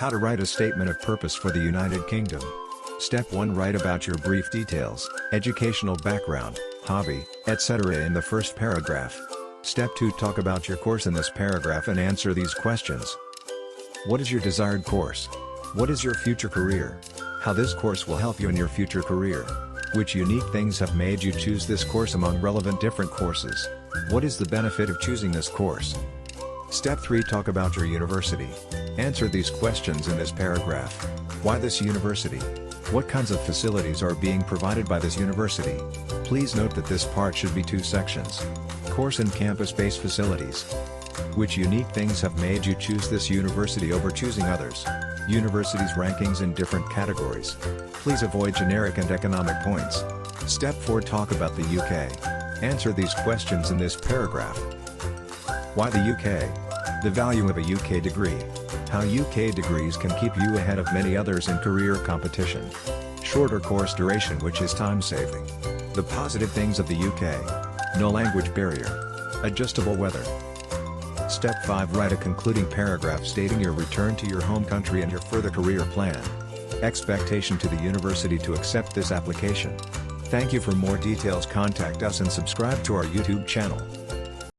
How to write a statement of purpose for the United Kingdom. Step 1. Write about your brief details, educational background, hobby, etc. in the first paragraph. Step 2. Talk about your course in this paragraph and answer these questions. What is your desired course? What is your future career? How this course will help you in your future career? Which unique things have made you choose this course among relevant different courses? What is the benefit of choosing this course? Step 3. Talk about your university. Answer these questions in this paragraph. Why this university? What kinds of facilities are being provided by this university? Please note that this part should be 2 sections. Course and campus-based facilities. Which unique things have made you choose this university over choosing others? Universities' rankings in different categories. Please avoid generic and economic points. Step 4. Talk about the UK. Answer these questions in this paragraph. Why the UK? The value of a UK degree. How UK degrees can keep you ahead of many others in career competition. Shorter course duration, which is time-saving. The positive things of the UK. No language barrier. Adjustable weather. Step 5. Write a concluding paragraph stating your return to your home country and your further career plan. Expectation to the university to accept this application. Thank you. For more details, contact us and subscribe to our YouTube channel.